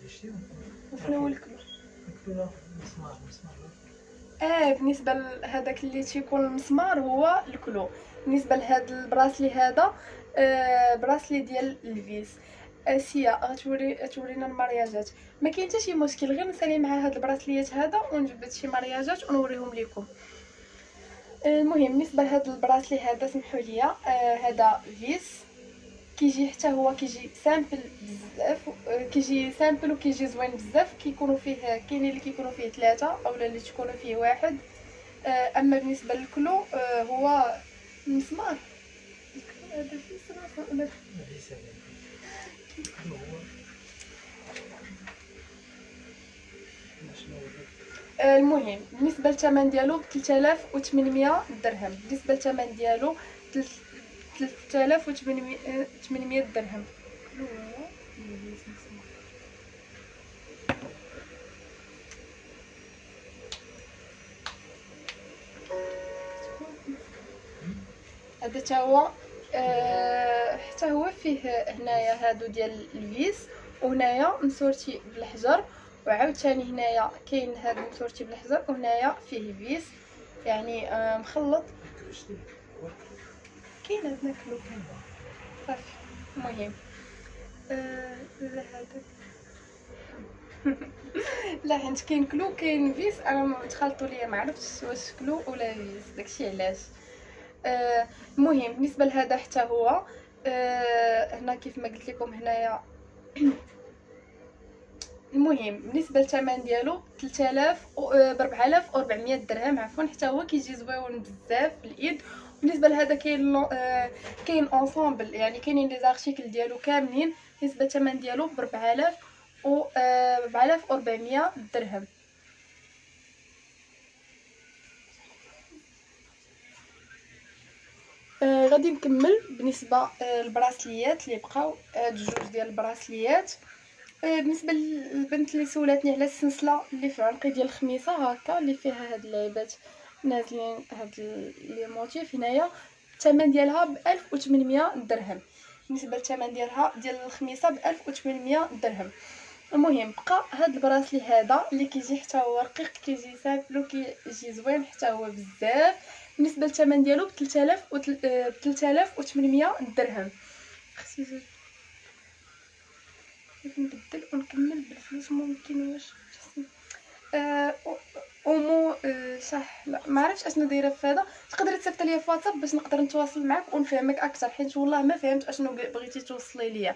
شنو هو الكلو؟ بالنسبه لهذاك اللي تيكون المسمار هو الكلو. بالنسبه لهذا البراسلي هذا براسلي ديال الفيس. سيا غتورينا المارياجات. ما كاين حتى شي مشكل، غير نسالي مع هاد البراسليات هذا ونجبد شي مارياجات ونوريهم لكم. المهم بالنسبه لهذا البراسلي هذا سمحوا لي، هذا فيس كيجي حتى هو كيجي سامبل بزاف، كيجي سامبل وكيجي زوين بزاف. كيكونوا فيه كاينين اللي كيكونوا فيه 3 اولا اللي تكونوا فيه واحد. اما بالنسبه للكلو هو المسمار. هذا فيس ولا المهم بالنسبه للثمن ديالو ب 3800 درهم. بالنسبه للثمن ديالو 3800 درهم. هذا حتى هو حتى هو فيه هنايا هادو ديال الفيس، وهنايا مصورتي بالحجر، وعاوتاني هنايا كاين هذا مصورتي بالحجر، وهنايا فيه فيس يعني مخلط. كاين عندنا كلو صافي. المهم لا هذاك لا حيت كاين كلو كاين فيس، انا تخلطوا ليا ما عرفتش واش كلو ولا فيس، داكشي علاش. المهم بالنسبه لهذا حتى هو هنا كيف ما قلت لكم هنايا. المهم بالنسبه للثمن ديالو 3000 ب 4400 درهم عفوا. حتى هو كيجي زويون بزاف في الايد. بالنسبه لهذا كاين كاين اونصامبل، يعني كاينين لي زارتيكل ديالو كاملين. بالنسبه للثمن ديالو ب 4000 و 4400 درهم. غادي نكمل بالنسبه للبراسليات اللي بقاو، هاد جوج ديال البراسليات. بالنسبه للبنت اللي سولاتني على السلسله اللي في عنقي ديال الخميصه هكا اللي فيها هاد اللعيبات نازلين، هاد لي موتيف هنايا، الثمن ديالها ب 1800 درهم. بالنسبه للثمن ديالها ديال الخميصه ب 1800 درهم. المهم بقى هاد البراسلي هذا اللي كيجي حتى هو رقيق، كيجي سامبل وكيجي زوين حتى هو بزاف. بالنسبه للثمن ديالو ب 3800 درهم. خصني نبدل ونكمل بالفلوس ممكن واش اومو صح. لا ما عرفتش اشنو دايره في هذا. تقدري تصيفط ليا في واتساب باش نقدر نتواصل معك ونفهمك اكثر، حيت والله ما فهمت اشنو بغيتي توصلي ليا.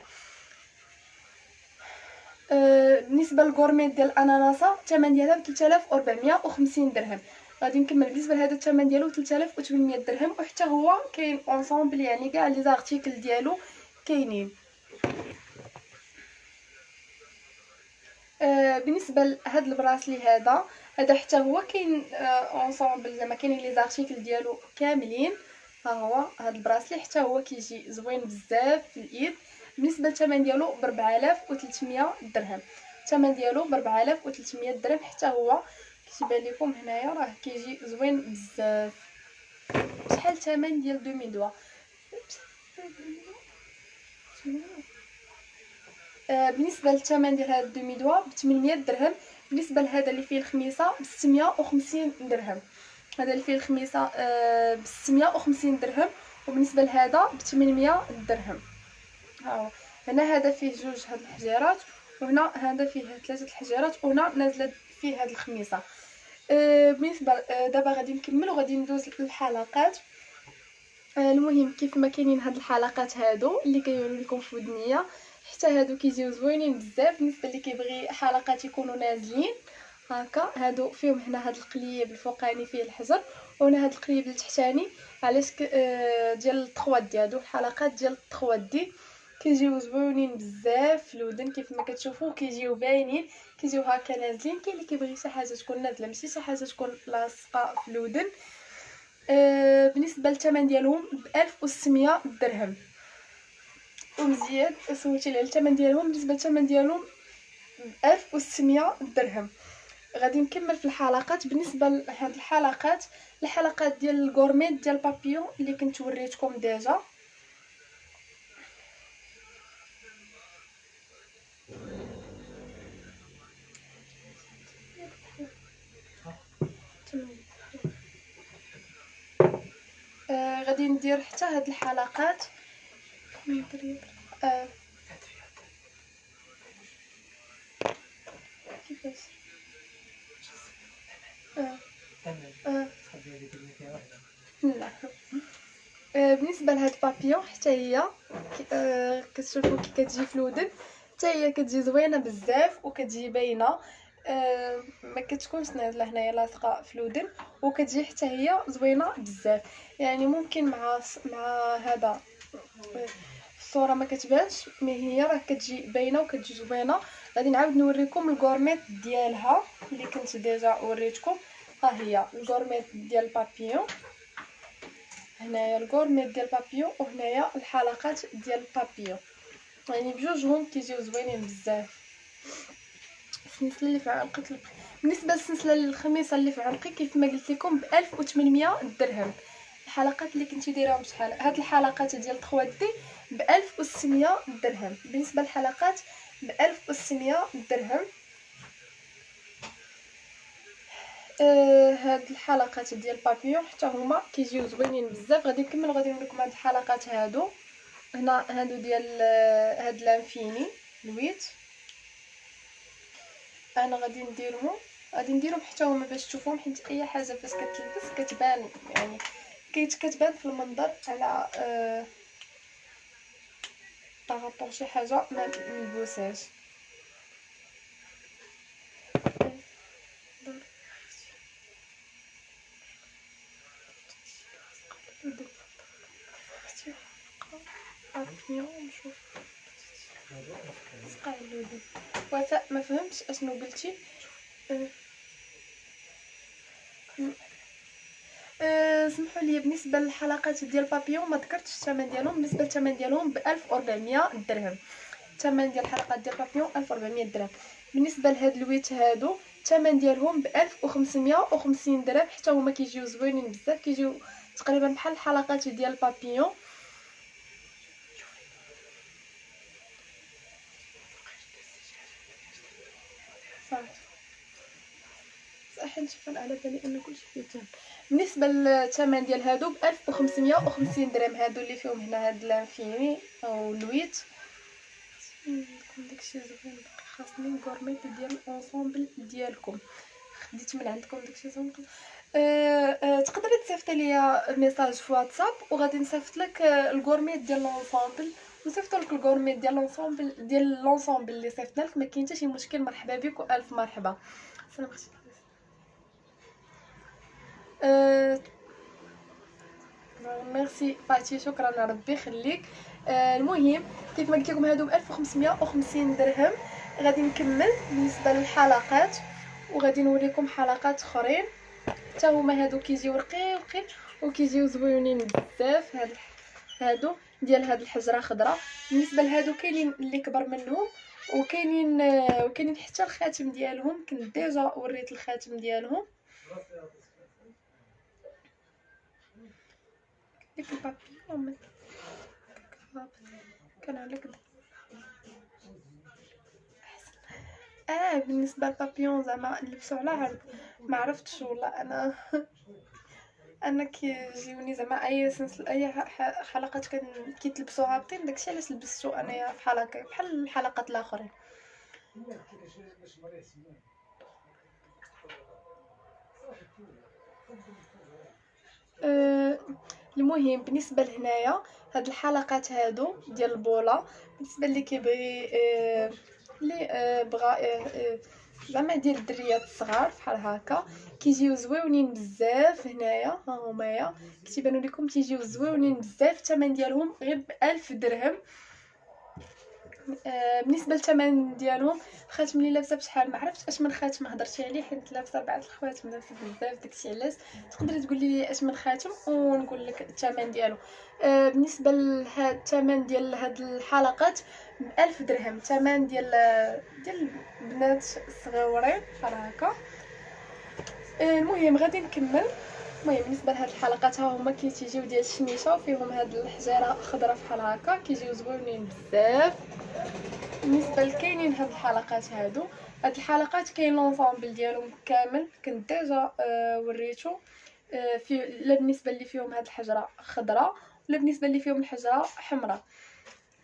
بالنسبه للغورميت ديال الاناناسه الثمن ديالها ب 3450 درهم. غادي نكمل بالنسبه لهذا الثمن ديالو 3800 درهم. وحتى هو كاين اونصومبل يعني كاع لي زارتيكل ديالو كاينين. بالنسبه لهذا البراسلي هذا حتى هو كاين اونصومبل، زعما كاينين لي زارتيكل ديالو كاملين. ها هو هذا البراسلي حتى هو كيجي زوين بزاف في الايد. بالنسبه للثمن ديالو ب 4300 درهم. الثمن ديالو ب 4300 درهم. حتى هو كيبان لكم هنايا راه كيجي زوين بزاف. شحال الثمن ديال 2000 بالنسبه للثمن ديال هاد 2000 ب 800 درهم. بالنسبه لهذا اللي فيه الخميصه ب 650 درهم. هذا اللي فيه الخميصه ب 650 درهم. وبالنسبه لهذا ب 800 درهم. ها هنا هذا فيه جوج هاد الحجيرات، وهنا هذا فيه 3 الحجيرات، وهنا نازله فيه هاد الخميصه. بالنسبه دابا غادي نكمل وغادي ندوز للحلقات. المهم كيف ما كاينين هاد الحلقات هادو اللي كيوريو لكم في ودنيه، حتى هادو كيجيو زوينين بزاف. بالنسبه اللي كيبغي حلقات يكونوا نازلين هكا، هادو فيهم هنا هاد القليب الفوقاني فيه الحجر، وهنا هاد القليب التحتاني علاش ديال 3 دي. هادو الحلقات ديال 3 دي كيجيو زوينين بزاف في الودن كيف ما كتشوفوا، كيجيو باينين، كيجيو هكا نازلين. كاين اللي كيبغي شي حاجه تكون نازله ماشي شي حاجه تكون لاصقه في الودن. بالنسبه للثمن ديالهم ب 1600 درهم. ومزيان سولتي على الثمن ديالهم. بالنسبه للثمن ديالهم ب 1600 درهم. غادي نكمل في الحلقات. بالنسبه لهاد الحلقات ديال الغورميت ديال بابيون اللي كنت وريتكم ديجا. غادي ندير حتى هاد الحلقات كيفاش لا. بالنسبه لهاد بابيون حتى هي كتشوفوا كي كتجي في الودن، حتى هي كتجي زوينه بزاف وكتجي باينه، ما كتكونش نازله هنايا لاصقه في الودن، وكتجي حتى هي زوينه بزاف. يعني ممكن مع هذا الصوره ما كتبانش، مي هي راه كتجي باينه وكتجي زوينه. غادي نعاود نوريكم الكورميت ديالها اللي كنت ديجا وريتكم. ها هي الكورميت ديال بابيون، هنايا الكورميت ديال بابيون، وهنايا الحلقات ديال بابيون، يعني بجوجهم كيجيو زوينين بزاف. السلسله اللي في عنقك بالنسبه للسلسله الخميصه اللي في عنقي كيف ما قلت لكم ب 1800 درهم. الحلقات اللي كنتي دايراهم بشحال؟ هاد الحلقات ديال 3 دي ب 1600 درهم. بالنسبه للحلقات ب 1600 درهم. هاد الحلقات ديال بابيون حتى هما كيجيو زوينين بزاف. غادي نكمل وغادي نوريكم هاد الحلقات هادو. هنا هادو ديال هاد لانفيني لويت، انا غادي نديرهم حتى هما باش تشوفوهم، حيت اي حاجه فاش كتلبس كتبان، يعني كتبان في المنظر على طاغطور شي حاجه ما ملبوساش. وفاء ما فهمتش اشنو قلتي. سمحوا لي، بالنسبه للحلقات ديال بابيون ما ذكرتش الثمن ديالهم. بالنسبه للثمن ديالهم ب 1400 درهم. الثمن ديال الحلقات ديال بابيون 1400 درهم. بالنسبه لهاد الويت هادو الثمن ديالهم ب 1550 درهم. حتى هما كيجيو زوينين بزاف، كيجيو تقريبا بحال الحلقات ديال بابيون. صح نشوفن على بالي ان كلشي فيه تهم. بالنسبه للثمن ديال هادو ب 1550 درهم. هادو اللي فيهم هنا هاد لانفيني او لويت داكشي زوين. خاصني الكورميت ديال الانصومبل ديالكم، خديت من عندكم داكشي زوين. تقدري تصيفطي ليا ميساج في واتساب وغادي نصيفط لك الكورميت ديال الانصومبل، نصيفط لك الكورميت ديال الانصومبل اللي صيفطنا لك. ما كاين حتى شي مشكل. مرحبا بك والف مرحبا. سلام اختي. ميرسي فاتي، شكرا ربي يخليك. المهم كيف ما قلت لكم هادو ب 1550 درهم. غادي نكمل بالنسبه للحلقات وغادي نوريكم حلقات اخرين. حتى هما هادو كيجيو رقيقين وكيجيو زوينين بزاف. هادو ديال هاد الحجره خضراء. بالنسبه لهادو كاينين اللي كبر منهم وكاينين حتى الخاتم ديالهم. كنت ديجا وريت الخاتم ديالهم. ديك البابيون كان على كدا. بالنسبه للبابيون زعما نلبسو على هاد ما عرفتش والله. انا كيجيوني زعما اي سلسله اي حلقات كيتلبسوا هابطين. داكشي علاش لبستو انايا بحال هكا بحال الحلقات الاخرين. المهم بالنسبه لهنايا هاد الحلقات هادو ديال البوله، بالنسبه اللي كيبغي اللي بغا زعما ديال الدريات الصغار بحال هكا كيجيو زويونين بزاف. هنايا ها همايا كيبانوا لكم كيجيو زويونين بزاف. الثمن ديالهم غير ب 1000 درهم. بالنسبه للثمن ديالهم الخاتم اللي لابسه بشحال ما عرفتش اش من خاتم هضرتي عليه، حيت لابسه بعض الخواتم لابسه بزاف داكشي علاش. تقدري تقولي لي اش من خاتم ونقول لك الثمن ديالو. بالنسبه لهاد الثمن ديال هاد الحلقات ب 1000 درهم. الثمن ديال البنات الصغيورين بحال هكا. المهم غادي نكمل. المهم بالنسبه لهاد الحلقات ها هما كيتيجيو ديال الشميشه وفيهم هاد الحجاره خضراء بحال هكا كيجيو زوينين بزاف. بالنسبه لكاينين هاد الحلقات هاد الحلقات كاين لونسامبل ديالهم كامل. كنت ديجا وريتو في لا بالنسبه اللي فيهم هاد الحجره خضراء ولا بالنسبه اللي فيهم الحجره حمراء.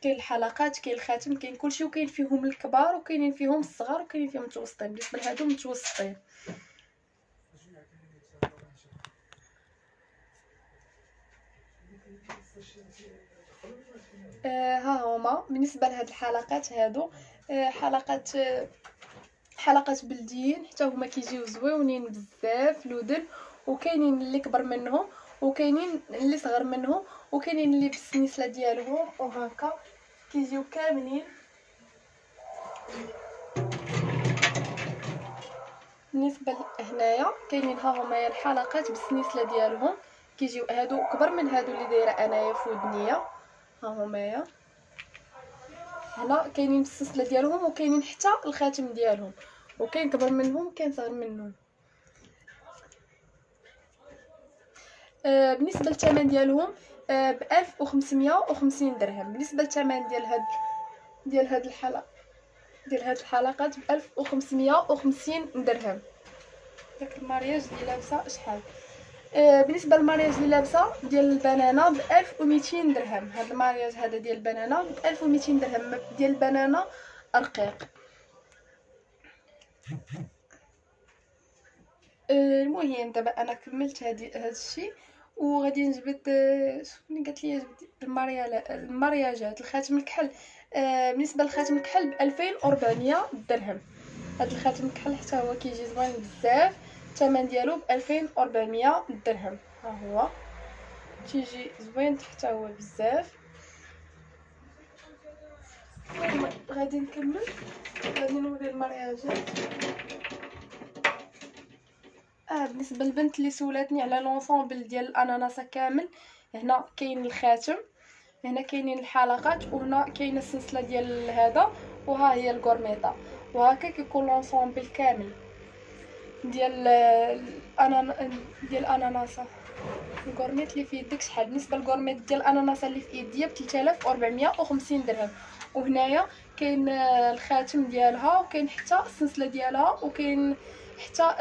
كاين الحلقات، كاين الخاتم، كاين كلشي، وكاين فيهم الكبار وكاينين فيهم الصغار وكاينين فيهم متوسطين. بالنسبه لهادو متوسطين. ها هما بالنسبه لهاد الحلقات هادو، حلقات حلقات بلديين حتى هما كيجيو زويونين بزاف لودن، وكاينين اللي كبر منهم وكاينين اللي صغر منهم وكاينين اللي بالسنيسله ديالهم وهكا كيجيو كاملين. بالنسبه هنايا كاينين ها هما الحلقات بالسنيسله ديالهم، كيجيو هادو كبر من هادو اللي دايره انايا في ودنيا. ها هما هنا كاينين بالسلسله ديالهم وكاينين حتى الخاتم ديالهم، وكاين كبر منهم وكاين صغر منهم. بالنسبه للثمن ديالهم ب 1550 درهم. بالنسبه للثمن ديال هاد الحلقات ب 1550 درهم. داك المارياج اللي لابسه شحال؟ بالنسبه للمارياج اللي لابسه ديال البنانه ب 1200 درهم. هذا المارياج هذا ديال البنانه ب 1200 درهم، ديال البنانه رقيق. المهم دابا انا كملت هذا الشيء وغادي نجبد شكون قالت لي جبد المارياجات. الخاتم الكحل بالنسبه للخاتم الكحل ب 2400 درهم. هذا الخاتم الكحل حتى هو كيجي زوين بزاف، الثمن ديالو ب 2400 درهم. ها هو تيجي زوين حتى هو بزاف. غادي نكمل، غادي نوري المارياجات. بالنسبه للبنت اللي سولاتني على لونسومبل ديال الاناناسه كامل، هنا كاين الخاتم، هنا كاينين الحلقات، وهنا كاينه السلسله ديال هذا، وها هي الكورميطه. وهكا كيكون لونسومبل كامل ديال الاناناسه. الكورميط اللي في يدك شحال؟ بالنسبه للكورميط ديال الاناناسه اللي في يديا ب 3450 درهم. وهنايا كاين الخاتم ديالها وكاين حتى السلسله ديالها وكاين حتى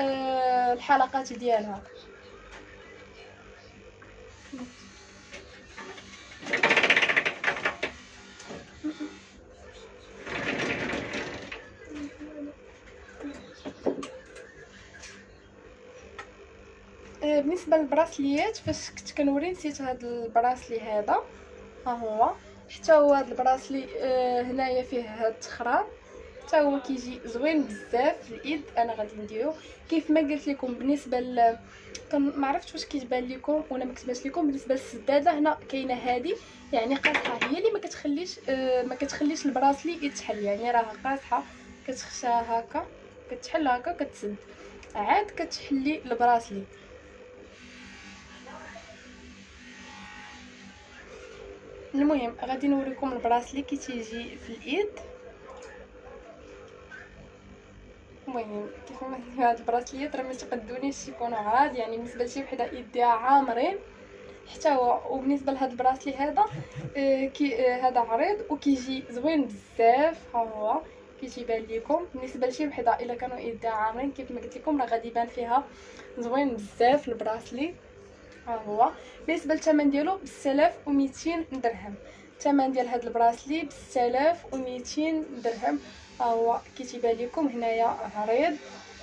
الحلقات ديالها. بالنسبه للبراسليات فاش كنت كنوري نسيت هذا البراسلي هذا. ها هو حتى هو هذا البراسلي هنايا فيه هذا التخرام، حتى هو كيجي زوين بزاف في الايد. انا غادي نديرو كيف ما قلت لكم. بالنسبه ما عرفتش واش كيتبان لكم ولا ما كتبانش لكم. بالنسبه للسداده هنا كاينه هذه يعني قاصحه، هي اللي ما كتخليش البراسلي يتحل، يعني راه قاصحه كتخشاها هكا كتحل هكا كتسد عاد كتحلي البراسلي. المهم غادي نوريكم البراسلي كي تيجي في الايد. المهم كيف ما هاد البراسليات راه ما تقدونيش يكونوا عاد، يعني بالنسبه لشي وحده يديها عامرين حتى هو. وبالنسبه لهاد البراسلي هذا هذا عريض وكيجي زوين بزاف. ها هو كيبان لكم. بالنسبه لشي وحده الا كانوا يديها عامرين كيف ما قلت لكم راه غادي يبان فيها زوين بزاف البراسلي. ها هو بالنسبه للثمن ديالو ب 6200 درهم. الثمن ديال هاد البراسلي ب 6200 درهم. ها هو كيتيبان لكم هنايا عريض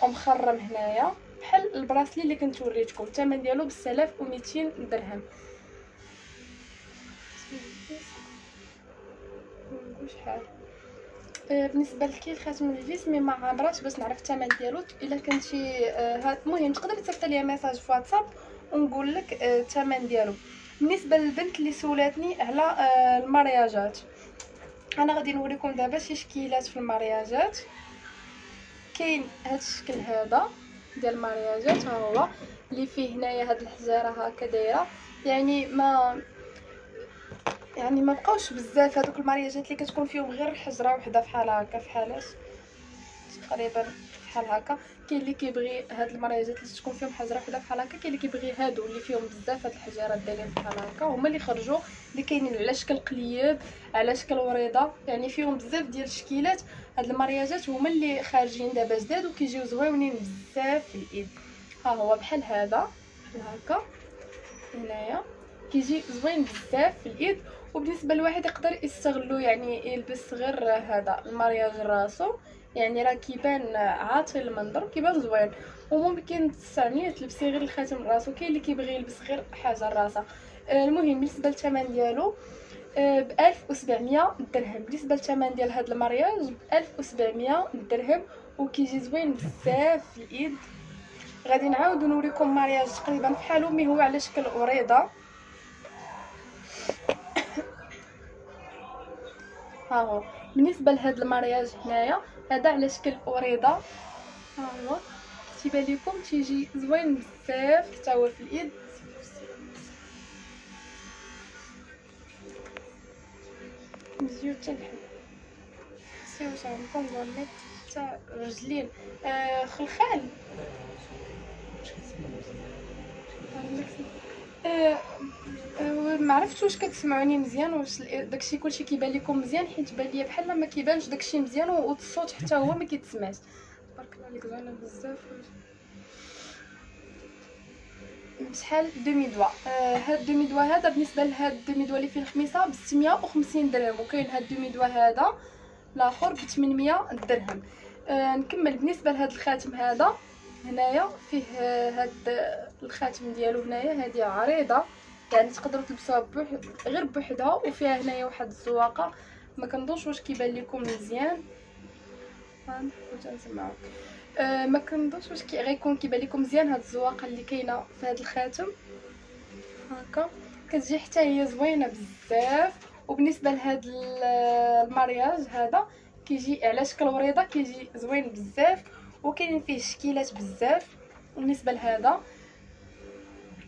ومخرم هنايا بحال البراسلي اللي كنت وريتكم. الثمن ديالو ب 6200 درهم. شحال بالنسبه لكي الخاتم الفيس مي ما عمراتش باش نعرف الثمن ديالو. الا كنتي المهم تقدر تصيفط لي ميساج في واتساب ونقول لك الثمن ديالو. بالنسبه للبنت اللي سولاتني على المارياجات، انا غادي نوريكم دابا شي شكيلات في المارياجات. كاين هذا الشكل هذا ديال المارياجات، ها هو اللي فيه هنايا هاد الحجاره هكا دايره، يعني ما بقاوش بزاف هذوك المارياجات اللي كتكون فيهم غير حجره وحده فحال هكا فحالاش تقريبا بحال هكا. كاين اللي كيبغي هاد المارياجات اللي تكون فيهم حجره وحده بحال هكا، كاين اللي كيبغي هادو اللي فيهم بزاف هاد الحجارات دايرين بحال هكا، هما اللي خرجوا اللي كاينين على شكل قليب على شكل وريضه، يعني فيهم بزاف ديال الشكيلات. هاد المارياجات هما اللي خارجين دابا جداد وكيجيو زوينين بزاف في الايد. ها هو بحال هذا بحال هكا هنايا، كيجي زوين بزاف في الايد. وبالنسبه لواحد يقدر يستغلو، يعني يلبس غير هذا المارياج راسو، يعني راه كيبان عاطل المنظر، كيبان زوين. وممكن تستعمليه تلبسي غير الخاتم راسو، كاين اللي كيبغي يلبس غير حاجه راسها. المهم بالنسبه للثمن ديالو ب 1700 درهم. بالنسبه للثمن ديال هذا المارياج ب 1700 درهم، وكيجي زوين بزاف في الايد. غادي نعاود نوريكم مارياج تقريبا بحالو، مي هو على شكل وريضه. ها هو بالنسبه لهذا المارياج هنايا، هذا على شكل وريضه. ها هو كتبان لكم تيجي زوين بزاف حتى هو في الايد. نزيو حتى الحل سيو عندكم ظنيت حتى رجلين خلخال. ما عرفتش واش كتسمعوني مزيان، واش داكشي كلشي كيبان لكم مزيان، حيت بان ليا بحال ما كيبانش داكشي مزيان، والصوت حتى هو ما كيتسمعش. تبارك الله عليك زوينه بزاف. بشحال دومي دوا. هاد دومي دوا هذا بالنسبه لهاد دومي دوا اللي فيه الخميصه ب 650 درهم، وكاين هاد دومي دوا هذا الاخر ب 800 درهم. نكمل بالنسبه لهاد الخاتم هذا هنايا، فيه هاد الخاتم ديالو هنايا، هذه عريضه يعني تقدروا تلبسوها غير بوحدها، وفيها هنايا واحد الزواقه ما كنظنش واش كيبان لكم مزيان. نسمعوا. ما كنظنش واش غيكون كيبان لكم مزيان هاد الزواقه اللي كاينه في هاد الخاتم هكا، كتجي حتى هي زوينه بزاف. وبالنسبه لهاد المارياج هذا كيجي على شكل وريضه، كيجي زوين بزاف، وكاين فيه شكيلات بزاف. بالنسبه لهذا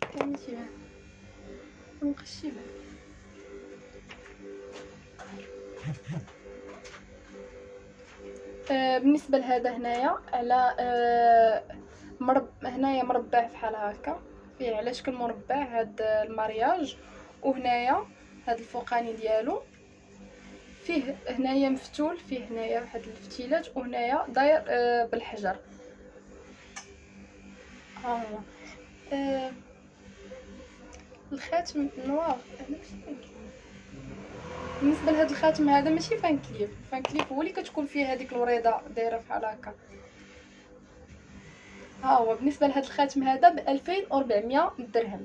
كاين تيبان مبقاش يبان. بالنسبه لهذا هنايا على هنايا مربع بحال هكا، فيه على شكل مربع هاد المارياج. وهنايا هاد الفوقاني ديالو فيه هنايا مفتول، فيه هنايا واحد الفتيلات، وهنايا داير بالحجر. ها هو الخاتم نوار. بالنسبه لهذا الخاتم هذا ماشي فان كليف هو اللي كتكون فيه هذيك الوريضه دايره بحال هكا. ها هو بالنسبه لهذا الخاتم هذا ب 2400 درهم.